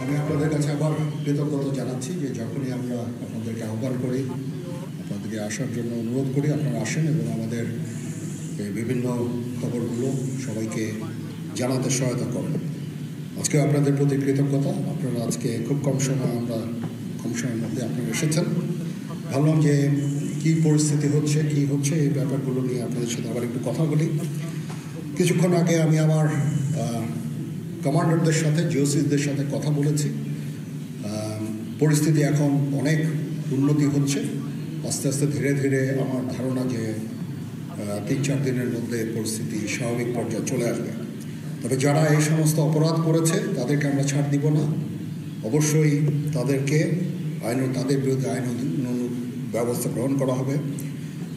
আমি আপনাদের কাছে আবার কৃতজ্ঞতা জানাচ্ছি যে যখনই আমরা আপনাদেরকে আহ্বান করি, আপনাদেরকে আসার জন্য অনুরোধ করি, আপনারা আসেন এবং আমাদের বিভিন্ন খবরগুলো সবাইকে জানাতে সহায়তা করেন। আজকে আপনাদের প্রতি কৃতজ্ঞতা। আপনারা আজকে খুব কম সময়ের মধ্যে আপনারা এসেছেন। ভাবলাম যে কী পরিস্থিতি হচ্ছে, কী হচ্ছে, এই ব্যাপারগুলো নিয়ে আপনাদের সাথে আবার একটু কথা বলি। কিছুক্ষণ আগে আমি আমার কমান্ডারদের সাথে, জিওসিসদের সাথে কথা বলেছি। পরিস্থিতি এখন অনেক উন্নতি হচ্ছে। আস্তে আস্তে ধীরে ধীরে আমার ধারণা যে 3-4 দিনের মধ্যে পরিস্থিতি স্বাভাবিক পর্যায়ে চলে আসবে। তবে যারা এই সমস্ত অপরাধ করেছে তাদেরকে আমরা ছাড় দিব না। অবশ্যই তাদের বিরুদ্ধে আইন ব্যবস্থা গ্রহণ করা হবে।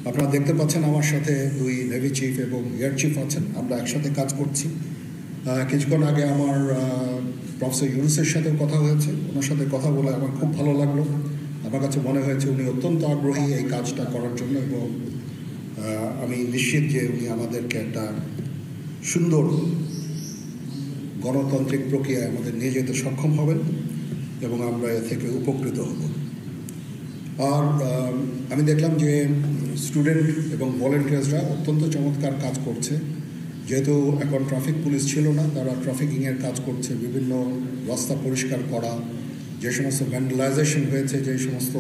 আপনারা দেখতে পাচ্ছেন আমার সাথে 2 নেভি চিফ এবং এয়ার চিফ আছেন। আমরা একসাথে কাজ করছি। কিছুক্ষণ আগে আমার প্রফেসর ইউনুসের সাথেও কথা হয়েছে। ওনার সাথে কথা বলে আমার খুব ভালো লাগলো। আমার কাছে মনে হয়েছে উনি অত্যন্ত আগ্রহী এই কাজটা করার জন্য, এবং আমি নিশ্চিত যে উনি আমাদেরকে একটা সুন্দর গণতান্ত্রিক প্রক্রিয়ায় আমাদের নিয়ে যেতে সক্ষম হবেন এবং আমরা এ থেকে উপকৃত হব। আর আমি দেখলাম যে স্টুডেন্ট এবং ভলেন্টিয়ার্সরা অত্যন্ত চমৎকার কাজ করছে। যেহেতু এখন ট্রাফিক পুলিশ ছিল না, তারা ট্রাফিকিংয়ের কাজ করছে, বিভিন্ন রাস্তা পরিষ্কার করা, যে সমস্ত ভ্যান্ডালাইজেশন হয়েছে যে সমস্ত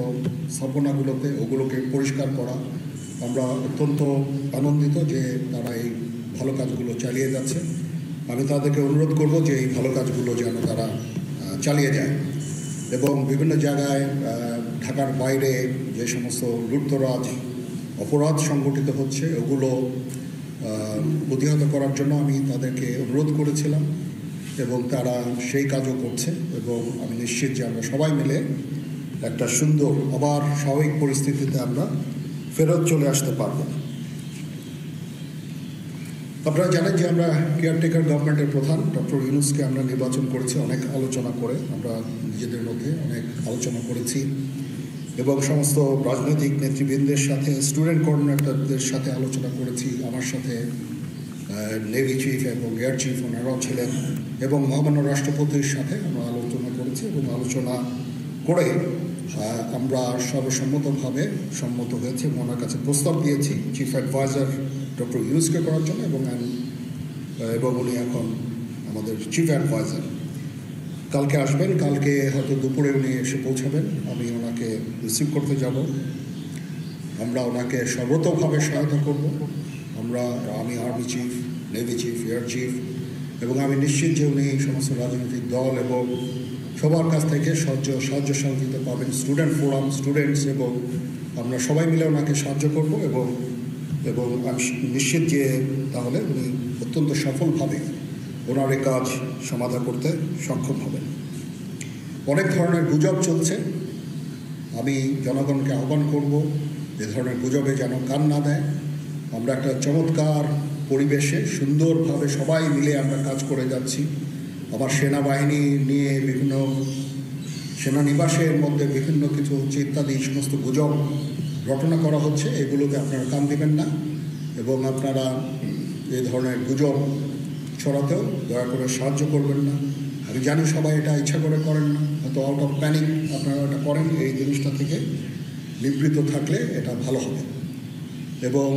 স্থাপনাগুলোতে, ওগুলোকে পরিষ্কার করা। আমরা অত্যন্ত আনন্দিত যে তারা এই ভালো কাজগুলো চালিয়ে যাচ্ছে। আমি তাদেরকে অনুরোধ করব যে এই ভালো কাজগুলো যেন তারা চালিয়ে যায় এবং বিভিন্ন জায়গায় ঢাকার বাইরে যে সমস্ত লুটতরাজ অপরাধ সংগঠিত হচ্ছে ওগুলো প্রতিহত করার জন্য আমি তাদেরকে অনুরোধ করেছিলাম এবং তারা সেই কাজও করছে। এবং আমি নিশ্চিত যে আমরা সবাই মিলে একটা সুন্দর আবার স্বাভাবিক পরিস্থিতিতে আমরা ফেরত চলে আসতে পারব। আপনারা জানেন যে আমরা কেয়ারটেকার গভর্নমেন্টের প্রধান ডক্টর ইউনুসকে আমরা নির্বাচন করেছি অনেক আলোচনা করে। আমরা নিজেদের মধ্যে অনেক আলোচনা করেছি এবং সমস্ত রাজনৈতিক নেতৃবৃন্দের সাথে, স্টুডেন্ট কোঅর্ডিনেটরদের সাথে আলোচনা করেছি। আমার সাথে নেভি চিফ এবং এয়ার চিফ ওনারাও ছিলেন এবং মহামান্য রাষ্ট্রপতির সাথে আমরা আলোচনা করেছি এবং আলোচনা করে আমরা সর্বসম্মতভাবে সম্মত হয়েছে। ওনার কাছে প্রস্তাব দিয়েছি চিফ অ্যাডভাইজার ডক্টর ইউনুসকে করার জন্য এবং উনি এখন আমাদের চিফ অ্যাডভাইজার। কালকে আসবেন, কালকে হয়তো দুপুরে উনি এসে পৌঁছাবেন। আমি ওনাকে রিসিভ করতে যাব। আমরা ওনাকে সর্বতোভাবে সহায়তা করব। আমি army chief, navy chief, air chief, এবং আমি নিশ্চিত যে উনি সমস্ত রাজনৈতিক দল এবং সবার কাছ থেকে সাহায্য সহযোগিতা পাবেন। স্টুডেন্ট ফোরাম, স্টুডেন্টস, এবং আমরা সবাই মিলে ওনাকে সাহায্য করব এবং আমি নিশ্চিত যে তাহলে উনি অত্যন্ত সফলভাবে ওনার এই কাজ সমাধা করতে সক্ষম হবেন। অনেক ধরনের গুজব চলছে। আমি জনগণকে আহ্বান করব এ ধরনের গুজবে যেন কান না দেয়। আমরা একটা চমৎকার পরিবেশে সুন্দরভাবে সবাই মিলে আমরা কাজ করে যাচ্ছি। আমার সেনাবাহিনী নিয়ে বিভিন্ন সেনানিবাসের মধ্যে বিভিন্ন কিছু হচ্ছে ইত্যাদি সমস্ত গুজব রটনা করা হচ্ছে। এগুলোকে আপনারা কান দিবেন না এবং আপনারা এই ধরনের গুজব ছড়াতেও দয়া করে সাহায্য করবেন না। আমি জানি সবাই এটা ইচ্ছা করে করেন না, হয়তো আউট অফ প্যানিক আপনারা এটা করেন। এই জিনিসটা থেকে নিবৃত্ত থাকলে এটা ভালো হবে এবং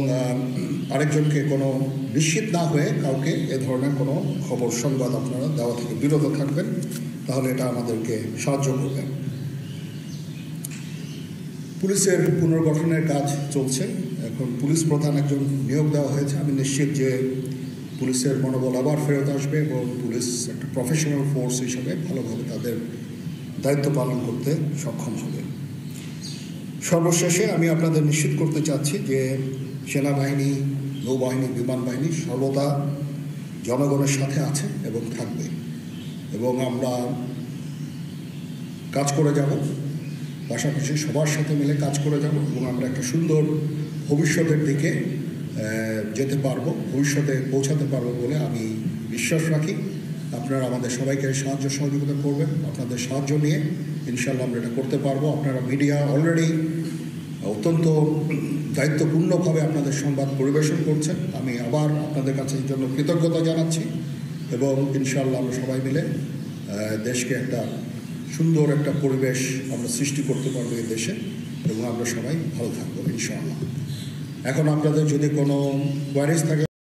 আরেকজনকে কোনো নিশ্চিত না হয়ে কাউকে এ ধরনের কোনো খবর সংবাদ আপনারা দেওয়া থেকে বিরত থাকবেন, তাহলে এটা আমাদেরকে সাহায্য করবে। পুলিশের পুনর্গঠনের কাজ চলছে। এখন পুলিশ প্রধান একজন নিয়োগ দেওয়া হয়েছে। আমি নিশ্চিত যে পুলিশের মনোবল আবার ফেরত আসবে এবং পুলিশ একটা প্রফেশনাল ফোর্স হিসাবে ভালোভাবে তাদের দায়িত্ব পালন করতে সক্ষম হবে। সর্বশেষে আমি আপনাদের নিশ্চিত করতে চাচ্ছি যে সেনাবাহিনী, নৌবাহিনী, বিমান বাহিনী সর্বদা জনগণের সাথে আছে এবং থাকবে এবং আমরা কাজ করে যাব, পাশাপাশি সবার সাথে মিলে কাজ করে যাব এবং আমরা একটা সুন্দর ভবিষ্যতের দিকে যেতে পারবো, ভবিষ্যতে পৌঁছাতে পারবো বলে আমি বিশ্বাস রাখি। আপনারা আমাদের সবাইকে সাহায্য সহযোগিতা করবেন। আপনাদের সাহায্য নিয়ে ইনশাআল্লাহ আমরা এটা করতে পারবো। আপনারা মিডিয়া অলরেডি অত্যন্ত দায়িত্বপূর্ণভাবে আপনাদের সংবাদ পরিবেশন করছেন। আমি আবার আপনাদের কাছে এই জন্য কৃতজ্ঞতা জানাচ্ছি এবং ইনশাআল্লাহ আমরা সবাই মিলে দেশকে একটা সুন্দর একটা পরিবেশ আমরা সৃষ্টি করতে পারবো এই দেশে এবং আমরা সবাই ভালো থাকবো ইনশাআল্লাহ। এখন আপনাদের যদি কোনো কোয়ারিজ থাকে